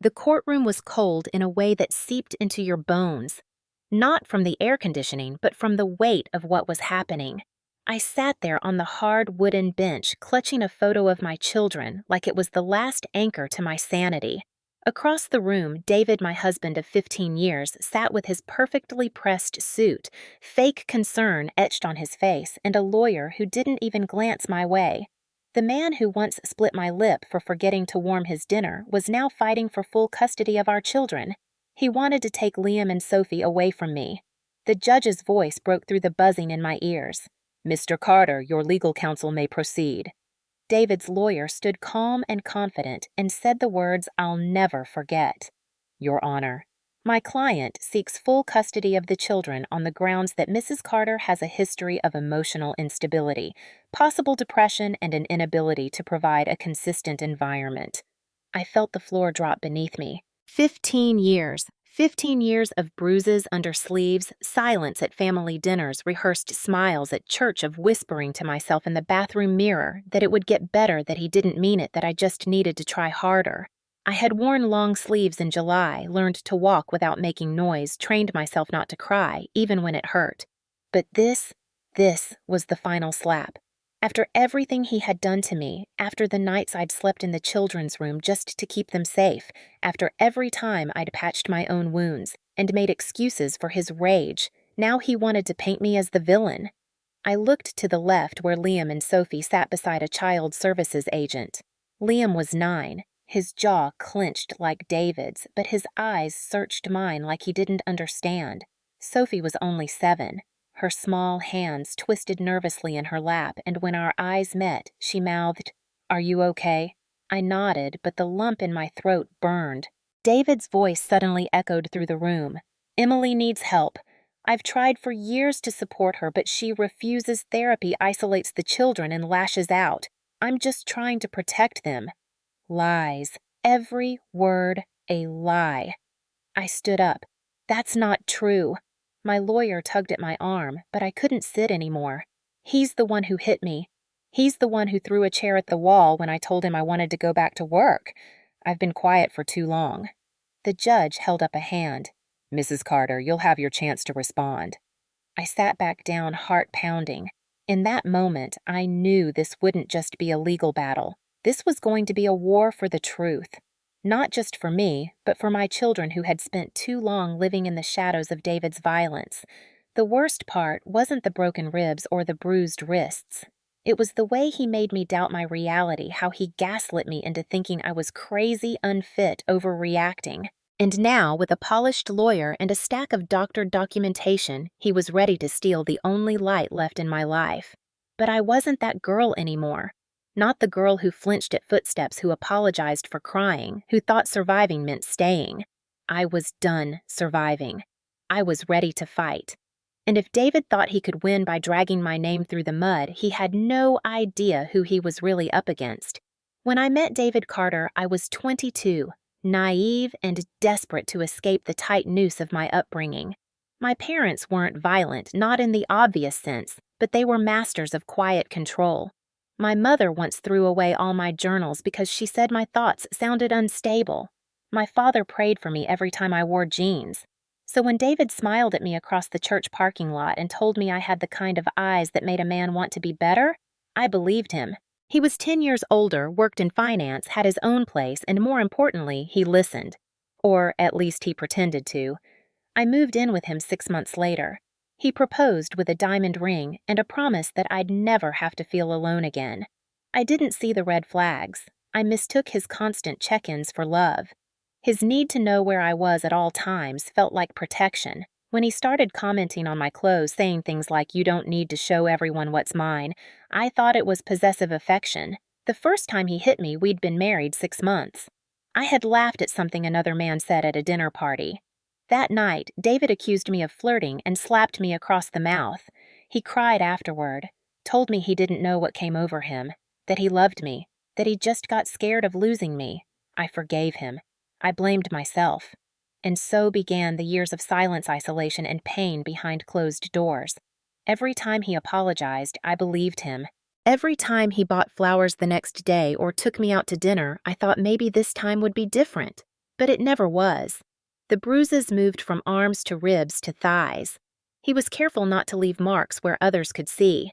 The courtroom was cold in a way that seeped into your bones, not from the air conditioning, but from the weight of what was happening. I sat there on the hard wooden bench, clutching a photo of my children like it was the last anchor to my sanity. Across the room, David, my husband of 15 years, sat with his perfectly pressed suit, fake concern etched on his face, and a lawyer who didn't even glance my way. The man who once split my lip for forgetting to warm his dinner was now fighting for full custody of our children. He wanted to take Liam and Sophie away from me. The judge's voice broke through the buzzing in my ears. "Mr. Carter, your legal counsel may proceed." David's lawyer stood calm and confident and said the words I'll never forget. "Your Honor, my client seeks full custody of the children on the grounds that Mrs. Carter has a history of emotional instability, possible depression, and an inability to provide a consistent environment." I felt the floor drop beneath me. 15 years. 15 years of bruises under sleeves, silence at family dinners, rehearsed smiles at church, of whispering to myself in the bathroom mirror that it would get better, that he didn't mean it, that I just needed to try harder. I had worn long sleeves in July, learned to walk without making noise, trained myself not to cry, even when it hurt. But this was the final slap. After everything he had done to me, after the nights I'd slept in the children's room just to keep them safe, after every time I'd patched my own wounds and made excuses for his rage, now he wanted to paint me as the villain. I looked to the left where Liam and Sophie sat beside a child services agent. Liam was 9, his jaw clenched like David's, but his eyes searched mine like he didn't understand. Sophie was only 7. Her small hands twisted nervously in her lap, and when our eyes met, she mouthed, "Are you okay?" I nodded, but the lump in my throat burned. David's voice suddenly echoed through the room. "Emily needs help. I've tried for years to support her, but she refuses therapy, isolates the children, and lashes out. I'm just trying to protect them." Lies. Every word a lie. I stood up. "That's not true." My lawyer tugged at my arm, but I couldn't sit anymore. "He's the one who hit me. He's the one who threw a chair at the wall when I told him I wanted to go back to work. I've been quiet for too long." The judge held up a hand. "Mrs. Carter, you'll have your chance to respond." I sat back down, heart pounding. In that moment, I knew this wouldn't just be a legal battle. This was going to be a war for the truth. Not just for me, but for my children who had spent too long living in the shadows of David's violence. The worst part wasn't the broken ribs or the bruised wrists. It was the way he made me doubt my reality, how he gaslit me into thinking I was crazy, unfit, overreacting. And now, with a polished lawyer and a stack of doctored documentation, he was ready to steal the only light left in my life. But I wasn't that girl anymore. Not the girl who flinched at footsteps, who apologized for crying, who thought surviving meant staying. I was done surviving. I was ready to fight. And if David thought he could win by dragging my name through the mud, he had no idea who he was really up against. When I met David Carter, I was 22, naive and desperate to escape the tight noose of my upbringing. My parents weren't violent, not in the obvious sense, but they were masters of quiet control. My mother once threw away all my journals because she said my thoughts sounded unstable. My father prayed for me every time I wore jeans. So when David smiled at me across the church parking lot and told me I had the kind of eyes that made a man want to be better, I believed him. He was 10 years older, worked in finance, had his own place, and more importantly, he listened. Or at least he pretended to. I moved in with him 6 months later. He proposed with a diamond ring and a promise that I'd never have to feel alone again. I didn't see the red flags. I mistook his constant check-ins for love. His need to know where I was at all times felt like protection. When he started commenting on my clothes, saying things like, "You don't need to show everyone what's mine," I thought it was possessive affection. The first time he hit me, we'd been married 6 months. I had laughed at something another man said at a dinner party. That night, David accused me of flirting and slapped me across the mouth. He cried afterward, told me he didn't know what came over him, that he loved me, that he just got scared of losing me. I forgave him. I blamed myself. And so began the years of silence, isolation, and pain behind closed doors. Every time he apologized, I believed him. Every time he bought flowers the next day or took me out to dinner, I thought maybe this time would be different. but it never was. The bruises moved from arms to ribs to thighs. He was careful not to leave marks where others could see.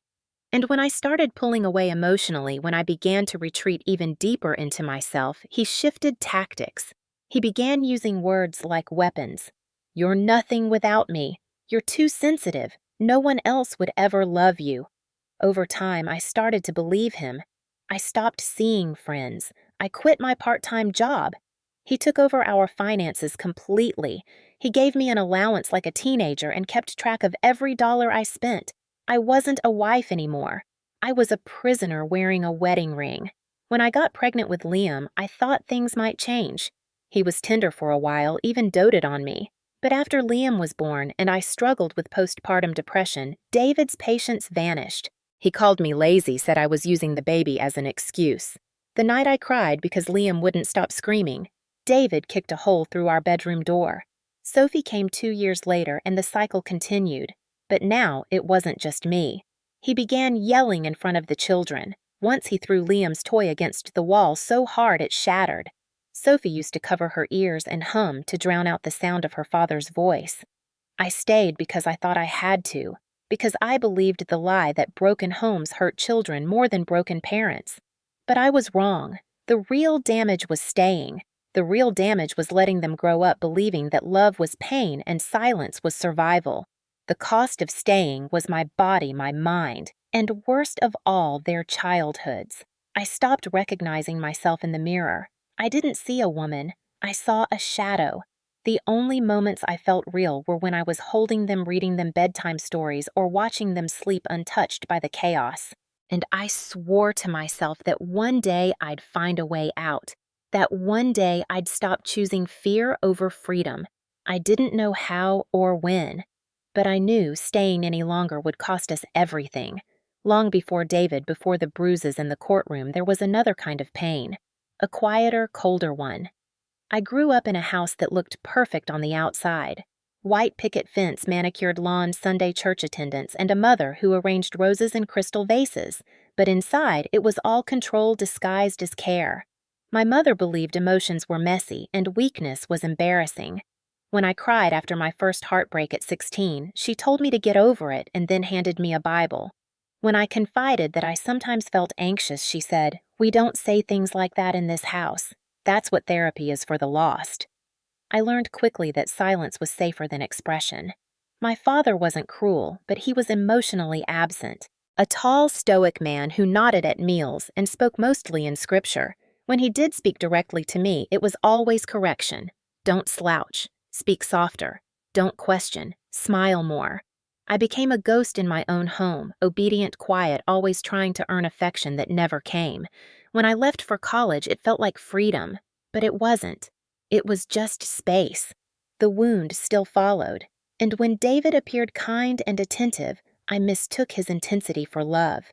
And when I started pulling away emotionally, when I began to retreat even deeper into myself, he shifted tactics. He began using words like weapons. "You're nothing without me. You're too sensitive. No one else would ever love you." Over time, I started to believe him. I stopped seeing friends. I quit my part-time job. He took over our finances completely. He gave me an allowance like a teenager and kept track of every dollar I spent. I wasn't a wife anymore. I was a prisoner wearing a wedding ring. When I got pregnant with Liam, I thought things might change. He was tender for a while, even doted on me. But after Liam was born and I struggled with postpartum depression, David's patience vanished. He called me lazy, said I was using the baby as an excuse. The night I cried because Liam wouldn't stop screaming, David kicked a hole through our bedroom door. Sophie came 2 years later and the cycle continued. But now it wasn't just me. He began yelling in front of the children. Once he threw Liam's toy against the wall so hard it shattered. Sophie used to cover her ears and hum to drown out the sound of her father's voice. I stayed because I thought I had to, because I believed the lie that broken homes hurt children more than broken parents. But I was wrong. The real damage was staying. The real damage was letting them grow up believing that love was pain and silence was survival. The cost of staying was my body, my mind, and worst of all, their childhoods. I stopped recognizing myself in the mirror. I didn't see a woman. I saw a shadow. The only moments I felt real were when I was holding them, reading them bedtime stories, or watching them sleep untouched by the chaos. And I swore to myself that one day I'd find a way out. That one day I'd stop choosing fear over freedom. I didn't know how or when. But I knew staying any longer would cost us everything. Long before David, before the bruises in the courtroom, there was another kind of pain. A quieter, colder one. I grew up in a house that looked perfect on the outside. White picket fence, manicured lawn, Sunday church attendance, and a mother who arranged roses in crystal vases. But inside, it was all control disguised as care. My mother believed emotions were messy and weakness was embarrassing. When I cried after my first heartbreak at 16, she told me to get over it and then handed me a Bible. When I confided that I sometimes felt anxious, she said, "We don't say things like that in this house. That's what therapy is for the lost." I learned quickly that silence was safer than expression. My father wasn't cruel, but he was emotionally absent. A tall, stoic man who nodded at meals and spoke mostly in scripture. When he did speak directly to me, it was always correction. Don't slouch. Speak softer. Don't question. Smile more. I became a ghost in my own home, obedient, quiet, always trying to earn affection that never came. When I left for college, it felt like freedom, but it wasn't. It was just space. The wound still followed, and when David appeared kind and attentive, I mistook his intensity for love.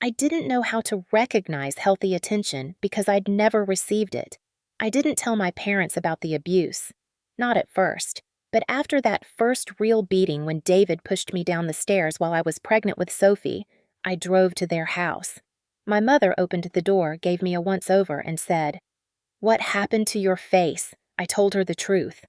I didn't know how to recognize healthy attention because I'd never received it. I didn't tell my parents about the abuse. Not at first, but after that first real beating when David pushed me down the stairs while I was pregnant with Sophie, I drove to their house. My mother opened the door, gave me a once-over, and said, "What happened to your face?" I told her the truth.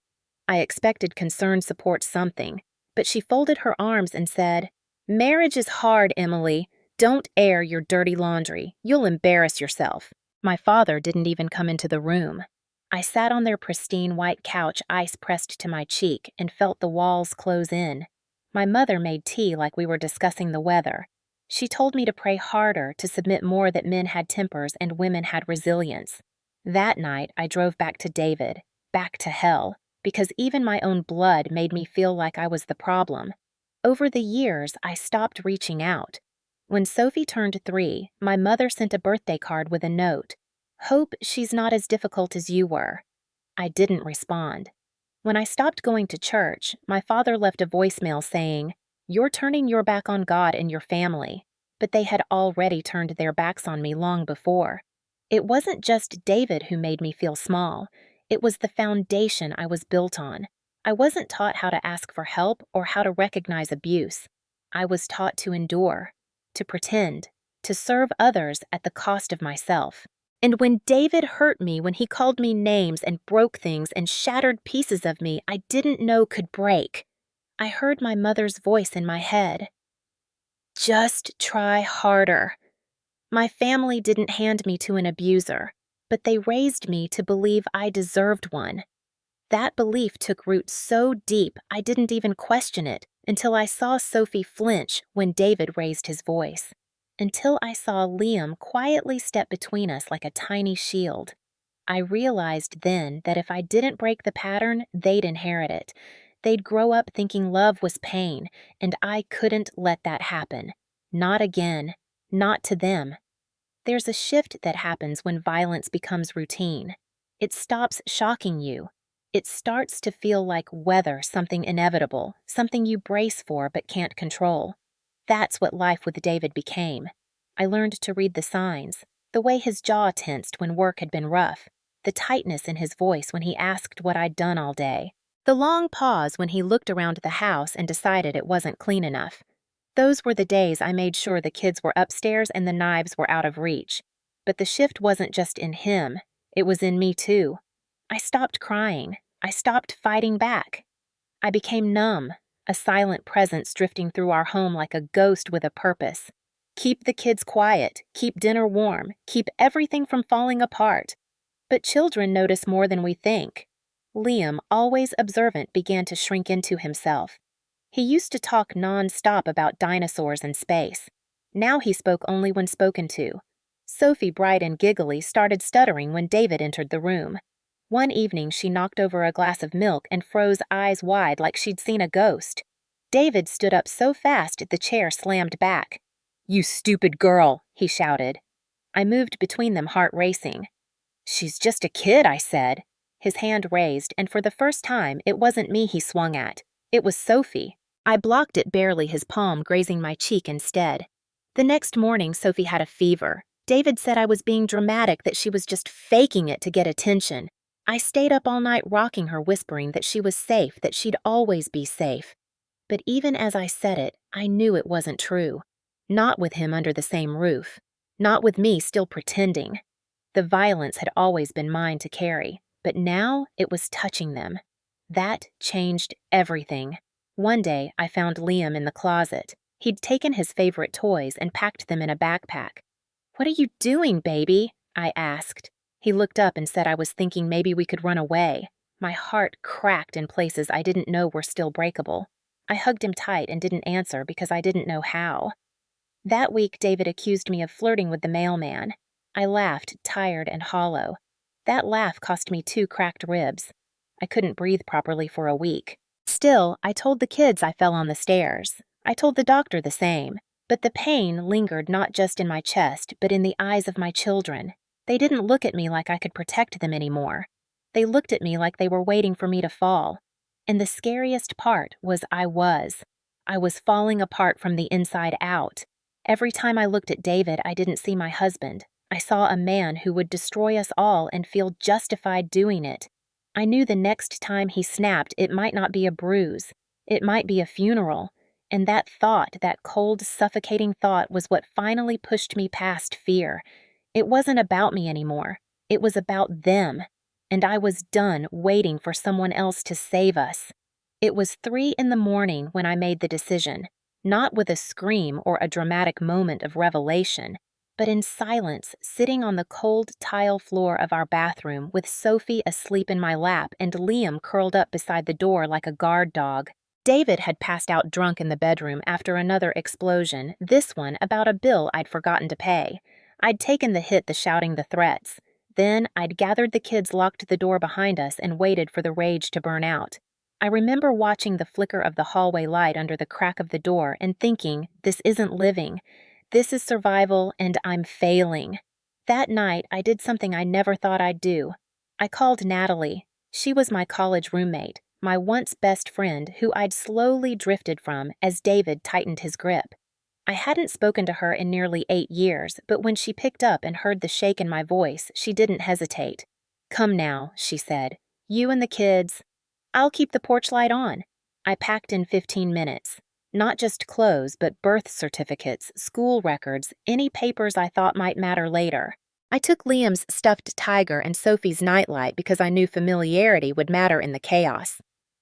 I expected concerned support something, but she folded her arms and said, "Marriage is hard, Emily. Don't air your dirty laundry. You'll embarrass yourself." My father didn't even come into the room. I sat on their pristine white couch, ice pressed to my cheek, and felt the walls close in. My mother made tea like we were discussing the weather. She told me to pray harder, to submit more, that men had tempers and women had resilience. That night, I drove back to David, back to hell, because even my own blood made me feel like I was the problem. Over the years, I stopped reaching out. When Sophie turned 3, my mother sent a birthday card with a note. "Hope she's not as difficult as you were." I didn't respond. When I stopped going to church, my father left a voicemail saying, "You're turning your back on God and your family." But they had already turned their backs on me long before. It wasn't just David who made me feel small. It was the foundation I was built on. I wasn't taught how to ask for help or how to recognize abuse. I was taught to endure, to pretend, to serve others at the cost of myself. And when David hurt me, when he called me names and broke things and shattered pieces of me I didn't know could break, I heard my mother's voice in my head. Just try harder. My family didn't hand me to an abuser, but they raised me to believe I deserved one. That belief took root so deep I didn't even question it until I saw Sophie flinch when David raised his voice. Until I saw Liam quietly step between us like a tiny shield. I realized then that if I didn't break the pattern, they'd inherit it. They'd grow up thinking love was pain, and I couldn't let that happen. Not again. Not to them. There's a shift that happens when violence becomes routine. It stops shocking you. It starts to feel like weather, something inevitable, something you brace for but can't control. That's what life with David became. I learned to read the signs, the way his jaw tensed when work had been rough, the tightness in his voice when he asked what I'd done all day, the long pause when he looked around the house and decided it wasn't clean enough. Those were the days I made sure the kids were upstairs and the knives were out of reach. But the shift wasn't just in him, it was in me too. I stopped crying. I stopped fighting back. I became numb, a silent presence drifting through our home like a ghost with a purpose. Keep the kids quiet, keep dinner warm, keep everything from falling apart. But children notice more than we think. Liam, always observant, began to shrink into himself. He used to talk non-stop about dinosaurs and space. Now he spoke only when spoken to. Sophie, bright and giggly, started stuttering when David entered the room. One evening she knocked over a glass of milk and froze eyes wide like she'd seen a ghost. David stood up so fast the chair slammed back. "You stupid girl," he shouted. I moved between them, heart racing. "She's just a kid," I said. His hand raised, and for the first time it wasn't me he swung at. It was Sophie. I blocked it barely, his palm grazing my cheek instead. The next morning Sophie had a fever. David said I was being dramatic, that she was just faking it to get attention. I stayed up all night rocking her, whispering that she was safe, that she'd always be safe. But even as I said it, I knew it wasn't true. Not with him under the same roof. Not with me still pretending. The violence had always been mine to carry, but now it was touching them. That changed everything. One day, I found Liam in the closet. He'd taken his favorite toys and packed them in a backpack. "What are you doing, baby?" I asked. He looked up and said I was thinking maybe we could run away. My heart cracked in places I didn't know were still breakable. I hugged him tight and didn't answer because I didn't know how. That week, David accused me of flirting with the mailman. I laughed, tired and hollow. That laugh cost me 2 cracked ribs. I couldn't breathe properly for a week. Still, I told the kids I fell on the stairs. I told the doctor the same. But the pain lingered not just in my chest, but in the eyes of my children. They didn't look at me like I could protect them anymore. They looked at me like they were waiting for me to fall. And the scariest part was I was. I was falling apart from the inside out. Every time I looked at David, I didn't see my husband. I saw a man who would destroy us all and feel justified doing it. I knew the next time he snapped, it might not be a bruise. It might be a funeral. And that thought, that cold, suffocating thought, was what finally pushed me past fear. It wasn't about me anymore. It was about them. And I was done waiting for someone else to save us. It was 3 in the morning when I made the decision, not with a scream or a dramatic moment of revelation, but in silence, sitting on the cold tile floor of our bathroom with Sophie asleep in my lap and Liam curled up beside the door like a guard dog. David had passed out drunk in the bedroom after another explosion, this one about a bill I'd forgotten to pay. I'd taken the hit, the shouting, the threats. Then I'd gathered the kids, locked the door behind us, and waited for the rage to burn out. I remember watching the flicker of the hallway light under the crack of the door and thinking, this isn't living. This is survival, and I'm failing. That night, I did something I never thought I'd do. I called Natalie. She was my college roommate, my once best friend who I'd slowly drifted from as David tightened his grip. I hadn't spoken to her in nearly 8 years, but when she picked up and heard the shake in my voice, she didn't hesitate. "Come now," she said. "You and the kids. I'll keep the porch light on." I packed in 15 minutes. Not just clothes, but birth certificates, school records, any papers I thought might matter later. I took Liam's stuffed tiger and Sophie's nightlight because I knew familiarity would matter in the chaos.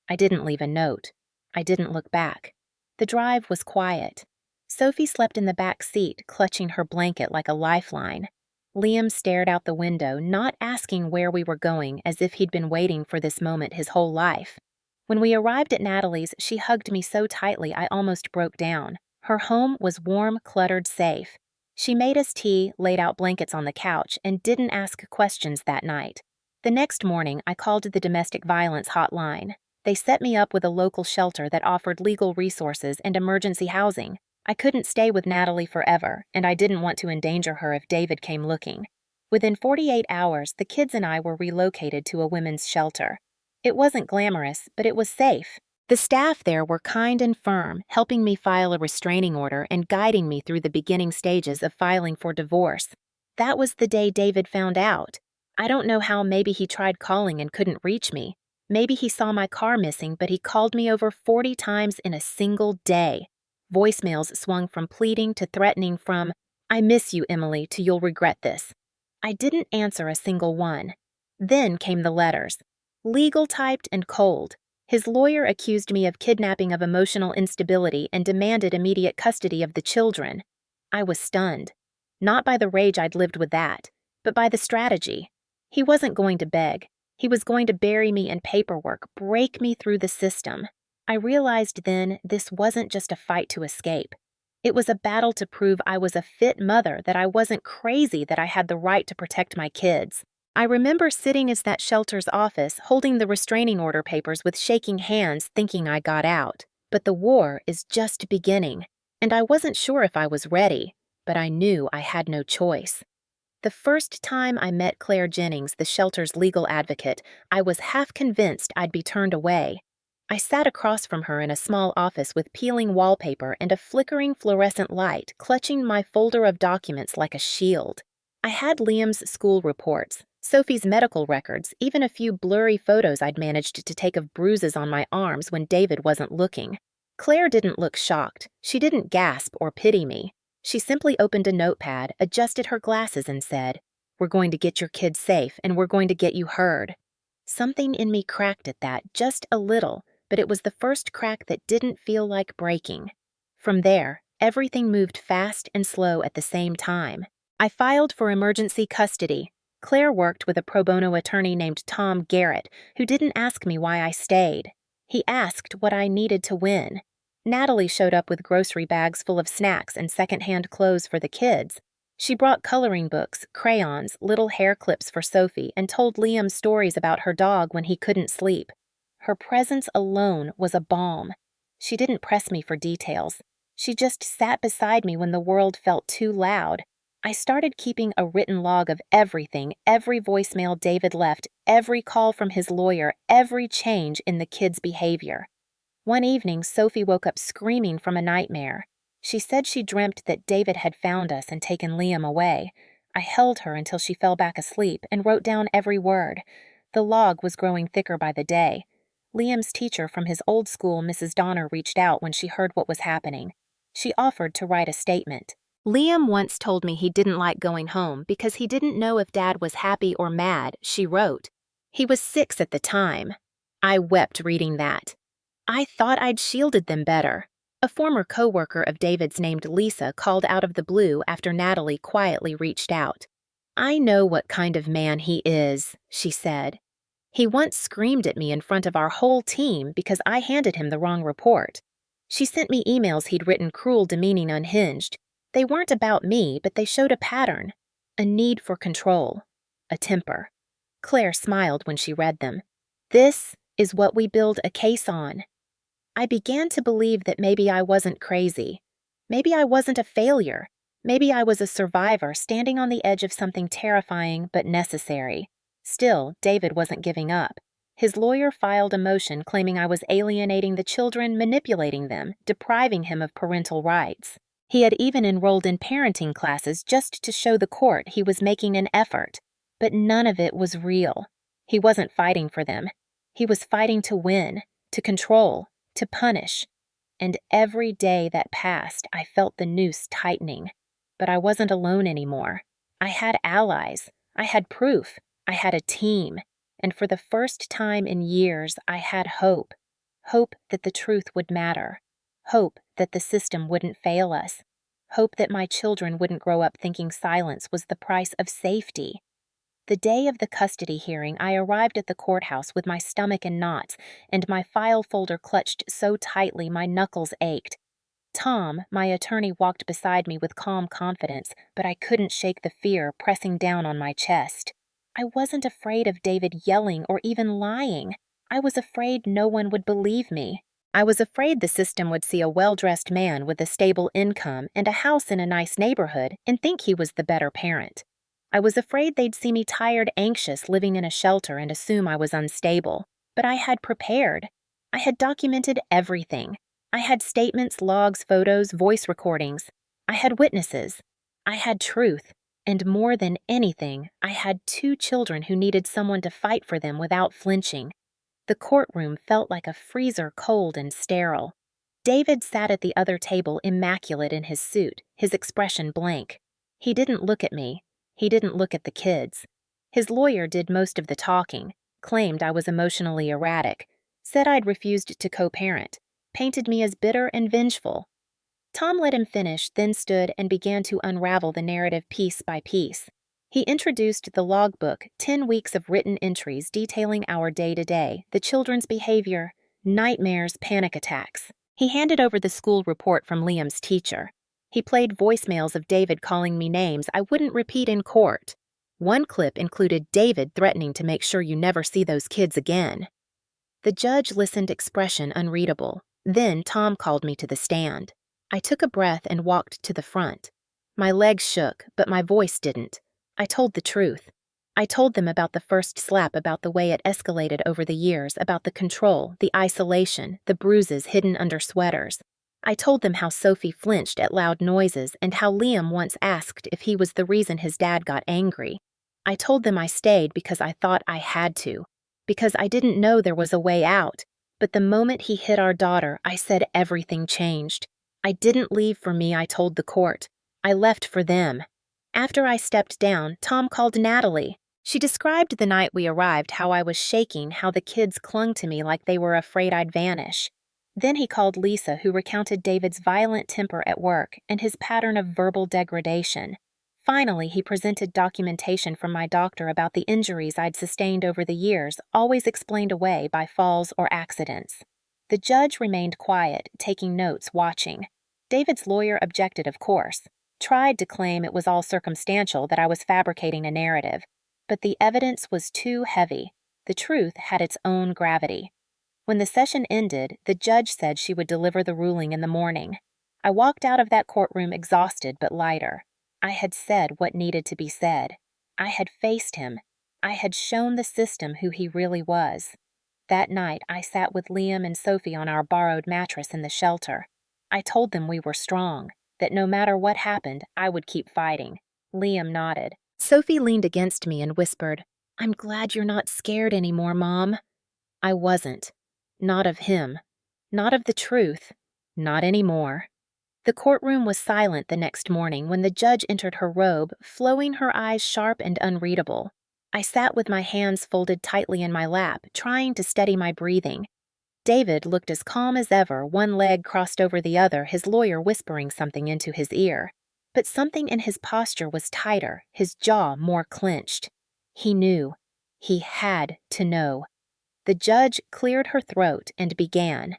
I didn't leave a note. I didn't look back. The drive was quiet. Sophie slept in the back seat, clutching her blanket like a lifeline. Liam stared out the window, not asking where we were going, as if he'd been waiting for this moment his whole life. When we arrived at Natalie's, she hugged me so tightly I almost broke down. Her home was warm, cluttered, safe. She made us tea, laid out blankets on the couch, and didn't ask questions that night. The next morning, I called the domestic violence hotline. They set me up with a local shelter that offered legal resources and emergency housing. I couldn't stay with Natalie forever, and I didn't want to endanger her if David came looking. Within 48 hours, the kids and I were relocated to a women's shelter. It wasn't glamorous, but it was safe. The staff there were kind and firm, helping me file a restraining order and guiding me through the beginning stages of filing for divorce. That was the day David found out. I don't know how. Maybe he tried calling and couldn't reach me. Maybe he saw my car missing, but he called me over 40 times in a single day. Voicemails swung from pleading to threatening, from "I miss you, Emily," to "You'll regret this." I didn't answer a single one. Then came the letters. Legal typed and cold. His lawyer accused me of kidnapping, of emotional instability, and demanded immediate custody of the children. I was stunned. Not by the rage I'd lived with that, but by the strategy. He wasn't going to beg. He was going to bury me in paperwork, break me through the system. I realized then this wasn't just a fight to escape. It was a battle to prove I was a fit mother, that I wasn't crazy, that I had the right to protect my kids. I remember sitting in that shelter's office, holding the restraining order papers with shaking hands, thinking I got out. But the war is just beginning, and I wasn't sure if I was ready, but I knew I had no choice. The first time I met Claire Jennings, the shelter's legal advocate, I was half convinced I'd be turned away. I sat across from her in a small office with peeling wallpaper and a flickering fluorescent light, clutching my folder of documents like a shield. I had Liam's school reports, Sophie's medical records, even a few blurry photos I'd managed to take of bruises on my arms when David wasn't looking. Claire didn't look shocked. She didn't gasp or pity me. She simply opened a notepad, adjusted her glasses, and said, "We're going to get your kids safe, and we're going to get you heard." Something in me cracked at that, just a little, but it was the first crack that didn't feel like breaking. From there, everything moved fast and slow at the same time. I filed for emergency custody. Claire worked with a pro bono attorney named Tom Garrett, who didn't ask me why I stayed. He asked what I needed to win. Natalie showed up with grocery bags full of snacks and secondhand clothes for the kids. She brought coloring books, crayons, little hair clips for Sophie, and told Liam stories about her dog when he couldn't sleep. Her presence alone was a balm. She didn't press me for details. She just sat beside me when the world felt too loud. I started keeping a written log of everything, every voicemail David left, every call from his lawyer, every change in the kids' behavior. One evening, Sophie woke up screaming from a nightmare. She said she dreamt that David had found us and taken Liam away. I held her until she fell back asleep and wrote down every word. The log was growing thicker by the day. Liam's teacher from his old school, Mrs. Donner, reached out when she heard what was happening. She offered to write a statement. "Liam once told me he didn't like going home because he didn't know if Dad was happy or mad," she wrote. "He was 6 at the time." I wept reading that. I thought I'd shielded them better. A former coworker of David's named Lisa called out of the blue after Natalie quietly reached out. "I know what kind of man he is," she said. "He once screamed at me in front of our whole team because I handed him the wrong report." She sent me emails he'd written, cruel, demeaning, unhinged. They weren't about me, but they showed a pattern, a need for control, a temper. Claire smiled when she read them. "This is what we build a case on." I began to believe that maybe I wasn't crazy. Maybe I wasn't a failure. Maybe I was a survivor standing on the edge of something terrifying but necessary. Still, David wasn't giving up. His lawyer filed a motion claiming I was alienating the children, manipulating them, depriving him of parental rights. He had even enrolled in parenting classes just to show the court he was making an effort. But none of it was real. He wasn't fighting for them. He was fighting to win, to control, to punish. And every day that passed, I felt the noose tightening. But I wasn't alone anymore. I had allies. I had proof. I had a team. And for the first time in years, I had hope. Hope that the truth would matter. Hope that the system wouldn't fail us. Hope that my children wouldn't grow up thinking silence was the price of safety. The day of the custody hearing, I arrived at the courthouse with my stomach in knots and my file folder clutched so tightly my knuckles ached. Tom, my attorney, walked beside me with calm confidence, but I couldn't shake the fear pressing down on my chest. I wasn't afraid of David yelling or even lying. I was afraid no one would believe me. I was afraid the system would see a well-dressed man with a stable income and a house in a nice neighborhood and think he was the better parent. I was afraid they'd see me tired, anxious, living in a shelter and assume I was unstable. But I had prepared. I had documented everything. I had statements, logs, photos, voice recordings. I had witnesses. I had truth. And more than anything, I had 2 children who needed someone to fight for them without flinching. The courtroom felt like a freezer, cold and sterile. David sat at the other table, immaculate in his suit, his expression blank. He didn't look at me. He didn't look at the kids. His lawyer did most of the talking, claimed I was emotionally erratic, said I'd refused to co-parent, painted me as bitter and vengeful. Tom let him finish, then stood and began to unravel the narrative piece by piece. He introduced the logbook, 10 weeks of written entries detailing our day-to-day, the children's behavior, nightmares, panic attacks. He handed over the school report from Liam's teacher. He played voicemails of David calling me names I wouldn't repeat in court. One clip included David threatening to make sure you never see those kids again. The judge listened, expression unreadable. Then Tom called me to the stand. I took a breath and walked to the front. My legs shook, but my voice didn't. I told the truth. I told them about the first slap, about the way it escalated over the years, about the control, the isolation, the bruises hidden under sweaters. I told them how Sophie flinched at loud noises and how Liam once asked if he was the reason his dad got angry. I told them I stayed because I thought I had to, because I didn't know there was a way out. But the moment he hit our daughter, I said everything changed. I didn't leave for me, I told the court. I left for them. After I stepped down, Tom called Natalie. She described the night we arrived, how I was shaking, how the kids clung to me like they were afraid I'd vanish. Then he called Lisa, who recounted David's violent temper at work and his pattern of verbal degradation. Finally, he presented documentation from my doctor about the injuries I'd sustained over the years, always explained away by falls or accidents. The judge remained quiet, taking notes, watching. David's lawyer objected, of course, tried to claim it was all circumstantial, that I was fabricating a narrative. But the evidence was too heavy. The truth had its own gravity. When the session ended, the judge said she would deliver the ruling in the morning. I walked out of that courtroom exhausted but lighter. I had said what needed to be said. I had faced him. I had shown the system who he really was. That night, I sat with Liam and Sophie on our borrowed mattress in the shelter. I told them we were strong, that no matter what happened, I would keep fighting. Liam nodded. Sophie leaned against me and whispered, "I'm glad you're not scared anymore, Mom." I wasn't. Not of him. Not of the truth. Not anymore. The courtroom was silent the next morning when the judge entered her robe, flowing, her eyes sharp and unreadable. I sat with my hands folded tightly in my lap, trying to steady my breathing. David looked as calm as ever, one leg crossed over the other, his lawyer whispering something into his ear. But something in his posture was tighter, his jaw more clenched. He knew. He had to know. The judge cleared her throat and began.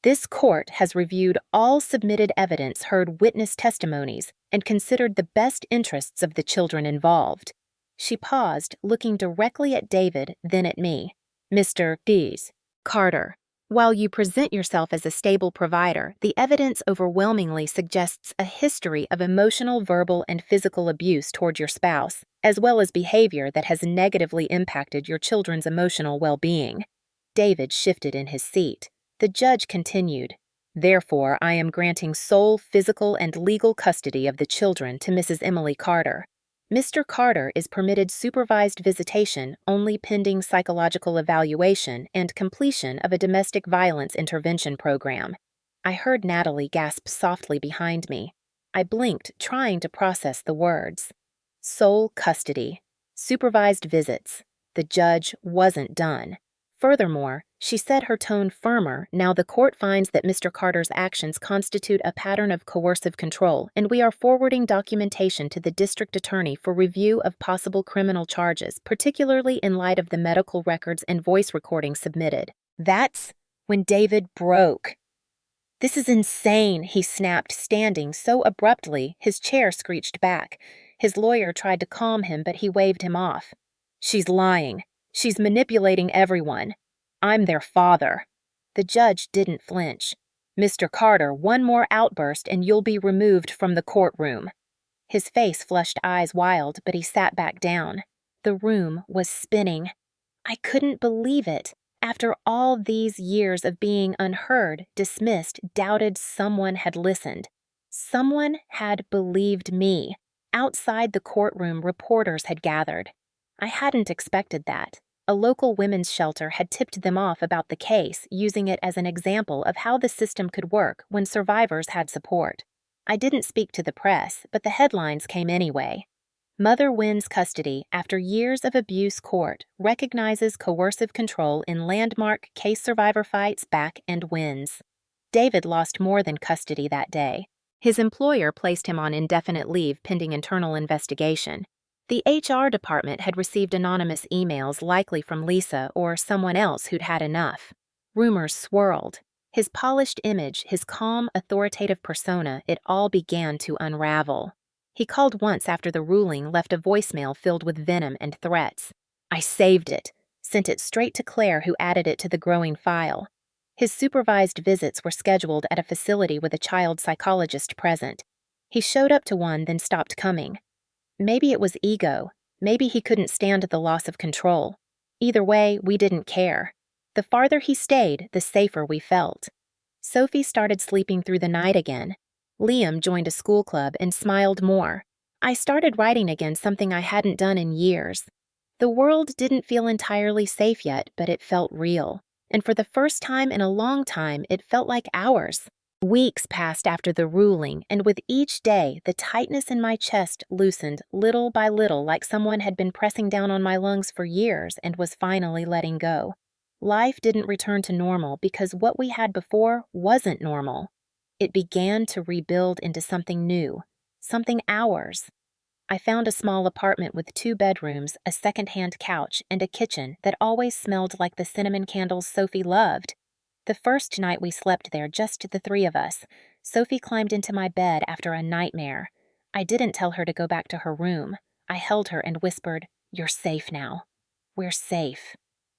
This court has reviewed all submitted evidence, heard witness testimonies, and considered the best interests of the children involved. She paused, looking directly at David, then at me. Mr. Dees. Carter. While you present yourself as a stable provider, the evidence overwhelmingly suggests a history of emotional, verbal, and physical abuse toward your spouse, as well as behavior that has negatively impacted your children's emotional well-being. David shifted in his seat. The judge continued, "Therefore, I am granting sole physical and legal custody of the children to Mrs. Emily Carter. Mr. Carter is permitted supervised visitation only pending psychological evaluation and completion of a domestic violence intervention program." I heard Natalie gasp softly behind me. I blinked, trying to process the words. Sole custody. Supervised visits. The judge wasn't done. Furthermore, she said, her tone firmer, now the court finds that Mr. Carter's actions constitute a pattern of coercive control, and we are forwarding documentation to the district attorney for review of possible criminal charges, particularly in light of the medical records and voice recordings submitted. That's when David broke. "This is insane," he snapped, standing so abruptly his chair screeched back. His lawyer tried to calm him, but he waved him off. "She's lying. She's manipulating everyone. I'm their father." The judge didn't flinch. "Mr. Carter, one more outburst and you'll be removed from the courtroom." His face flushed eyes wild, but he sat back down. The room was spinning. I couldn't believe it. After all these years of being unheard, dismissed, doubted, someone had listened. Someone had believed me. Outside the courtroom, reporters had gathered. I hadn't expected that. A local women's shelter had tipped them off about the case, using it as an example of how the system could work when survivors had support. I didn't speak to the press, but the headlines came anyway. Mother wins custody after years of abuse. Court recognizes coercive control in landmark case. Survivor fights back and wins. David lost more than custody that day. His employer placed him on indefinite leave pending internal investigation. The HR department had received anonymous emails, likely from Lisa or someone else who'd had enough. Rumors swirled. His polished image, his calm, authoritative persona, it all began to unravel. He called once after the ruling, left a voicemail filled with venom and threats. I saved it, sent it straight to Claire, who added it to the growing file. His supervised visits were scheduled at a facility with a child psychologist present. He showed up to one, then stopped coming. Maybe it was ego. Maybe he couldn't stand the loss of control. Either way, we didn't care. The farther he stayed, the safer we felt. Sophie started sleeping through the night again. Liam joined a school club and smiled more. I started writing again, something I hadn't done in years. The world didn't feel entirely safe yet, but it felt real. And for the first time in a long time, it felt like hours. Weeks passed after the ruling, and with each day, the tightness in my chest loosened little by little, like someone had been pressing down on my lungs for years and was finally letting go. Life didn't return to normal because what we had before wasn't normal. It began to rebuild into something new, something ours. I found a small apartment with 2 bedrooms, a second-hand couch, and a kitchen that always smelled like the cinnamon candles Sophie loved. The first night we slept there, just the 3 of us, Sophie climbed into my bed after a nightmare. I didn't tell her to go back to her room. I held her and whispered, "You're safe now. We're safe."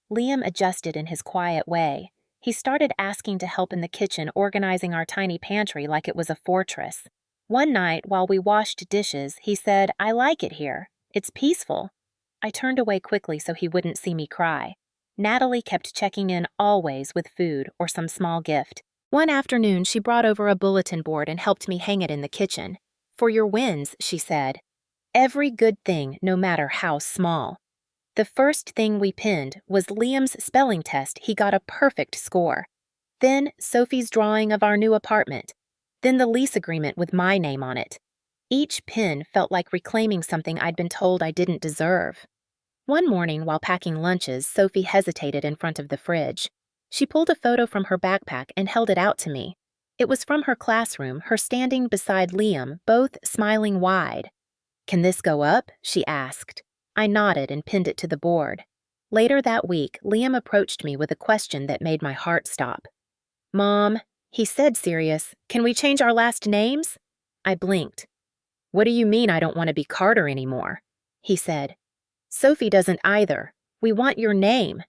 Liam adjusted in his quiet way. He started asking to help in the kitchen, organizing our tiny pantry like it was a fortress. One night, while we washed dishes, he said, "I like it here. It's peaceful." I turned away quickly so he wouldn't see me cry. Natalie kept checking in always with food or some small gift. One afternoon, she brought over a bulletin board and helped me hang it in the kitchen. "For your wins," she said. "Every good thing, no matter how small." The first thing we pinned was Liam's spelling test. He got a perfect score. Then Sophie's drawing of our new apartment. Then the lease agreement with my name on it. Each pin felt like reclaiming something I'd been told I didn't deserve. One morning, while packing lunches, Sophie hesitated in front of the fridge. She pulled a photo from her backpack and held it out to me. It was from her classroom, her standing beside Liam, both smiling wide. "Can this go up?" she asked. I nodded and pinned it to the board. Later that week, Liam approached me with a question that made my heart stop. "Mom," he said, serious, "can we change our last names?" I blinked. "What do you mean I don't want to be Carter anymore?" He said. "Sophie doesn't either. We want your name."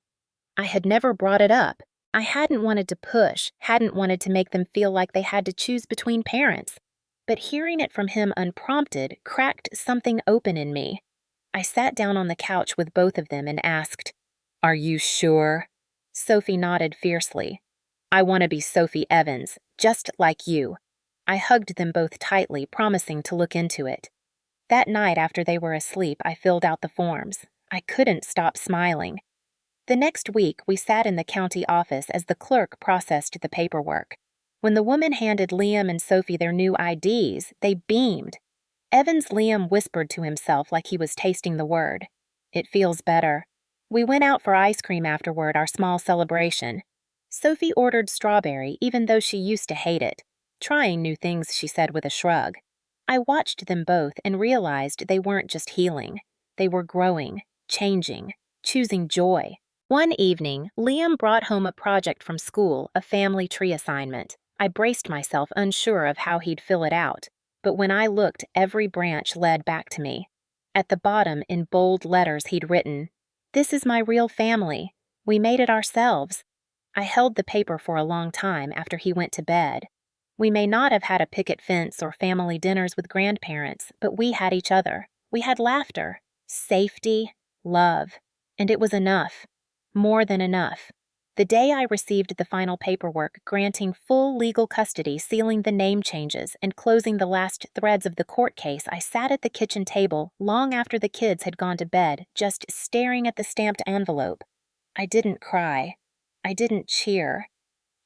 I had never brought it up. I hadn't wanted to push, hadn't wanted to make them feel like they had to choose between parents. But hearing it from him unprompted cracked something open in me. I sat down on the couch with both of them and asked, "Are you sure?" Sophie nodded fiercely. "I want to be Sophie Evans, just like you." I hugged them both tightly, promising to look into it. That night after they were asleep, I filled out the forms. I couldn't stop smiling. The next week, we sat in the county office as the clerk processed the paperwork. When the woman handed Liam and Sophie their new IDs, they beamed. Evan's Liam whispered to himself like he was tasting the word. It feels better. We went out for ice cream afterward, our small celebration. Sophie ordered strawberry even though she used to hate it. Trying new things, she said with a shrug. I watched them both and realized they weren't just healing. They were growing, changing, choosing joy. One evening, Liam brought home a project from school, a family tree assignment. I braced myself, unsure of how he'd fill it out, but when I looked, every branch led back to me. At the bottom, in bold letters, he'd written, "This is my real family. We made it ourselves." I held the paper for a long time after he went to bed. We may not have had a picket fence or family dinners with grandparents, but we had each other. We had laughter, safety, love, and it was enough. More than enough. The day I received the final paperwork granting full legal custody, sealing the name changes, and closing the last threads of the court case, I sat at the kitchen table long after the kids had gone to bed, just staring at the stamped envelope. I didn't cry. I didn't cheer.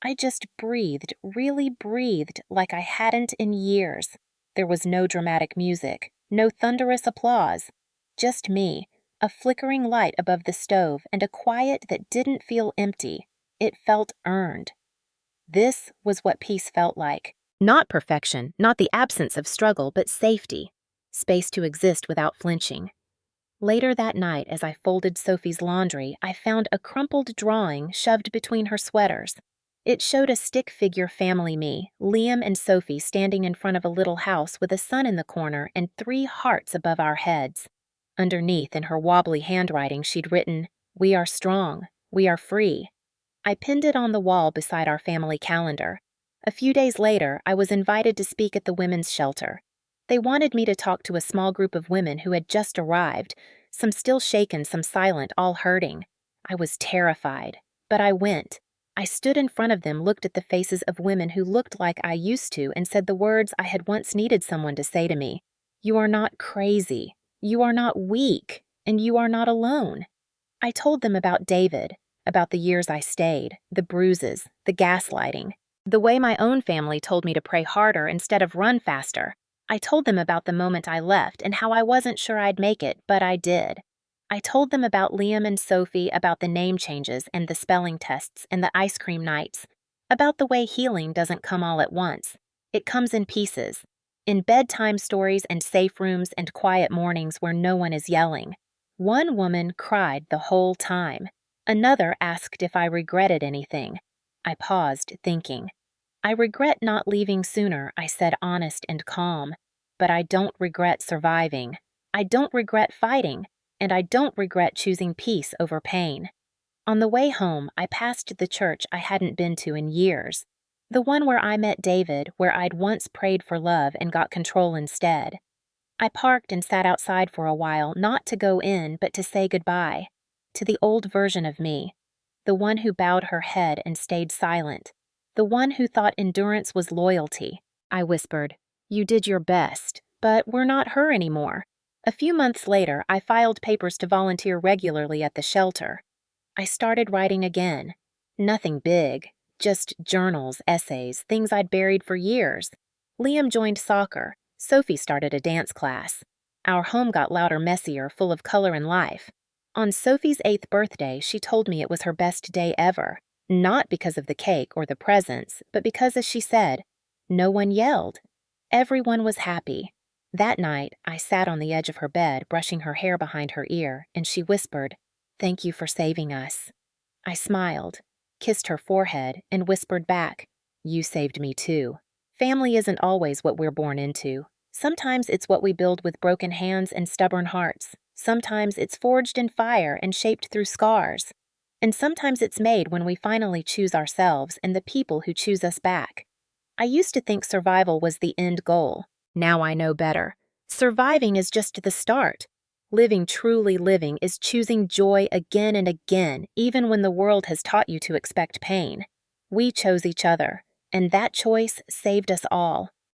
I just breathed, really breathed, like I hadn't in years. There was no dramatic music, no thunderous applause. Just me, a flickering light above the stove, and a quiet that didn't feel empty. It felt earned. This was what peace felt like. Not perfection, not the absence of struggle, but safety. Space to exist without flinching. Later that night, as I folded Sophie's laundry, I found a crumpled drawing shoved between her sweaters. It showed a stick figure family me, Liam and Sophie standing in front of a little house with a sun in the corner and 3 hearts above our heads. Underneath, in her wobbly handwriting, she'd written, "We are strong. We are free." I pinned it on the wall beside our family calendar. A few days later, I was invited to speak at the women's shelter. They wanted me to talk to a small group of women who had just arrived, some still shaken, some silent, all hurting. I was terrified, but I went. I stood in front of them, looked at the faces of women who looked like I used to, and said the words I had once needed someone to say to me. You are not crazy. You are not weak, and you are not alone. I told them about David, about the years I stayed, the bruises, the gaslighting, the way my own family told me to pray harder instead of run faster. I told them about the moment I left and how I wasn't sure I'd make it, but I did. I told them about Liam and Sophie, about the name changes and the spelling tests and the ice cream nights, about the way healing doesn't come all at once. It comes in pieces, in bedtime stories and safe rooms and quiet mornings where no one is yelling. One woman cried the whole time. Another asked if I regretted anything. I paused, thinking. I regret not leaving sooner, I said, honest and calm. But I don't regret surviving. I don't regret fighting. And I don't regret choosing peace over pain. On the way home, I passed the church I hadn't been to in years. The one where I met David, where I'd once prayed for love and got control instead. I parked and sat outside for a while, not to go in, but to say goodbye. To the old version of me. The one who bowed her head and stayed silent. The one who thought endurance was loyalty. I whispered, "You did your best, but we're not her anymore." A few months later, I filed papers to volunteer regularly at the shelter. I started writing again. Nothing big, just journals, essays, things I'd buried for years. Liam joined soccer. Sophie started a dance class. Our home got louder, messier, full of color and life. On Sophie's 8th birthday, she told me it was her best day ever. Not because of the cake or the presents, but because, as she said, no one yelled. Everyone was happy. That night, I sat on the edge of her bed, brushing her hair behind her ear, and she whispered, "Thank you for saving us." I smiled, kissed her forehead, and whispered back, "You saved me too." Family isn't always what we're born into. Sometimes it's what we build with broken hands and stubborn hearts. Sometimes it's forged in fire and shaped through scars. And sometimes it's made when we finally choose ourselves and the people who choose us back. I used to think survival was the end goal. Now I know better. Surviving is just the start. Living, truly living, is choosing joy again and again, even when the world has taught you to expect pain. We chose each other, and that choice saved us all.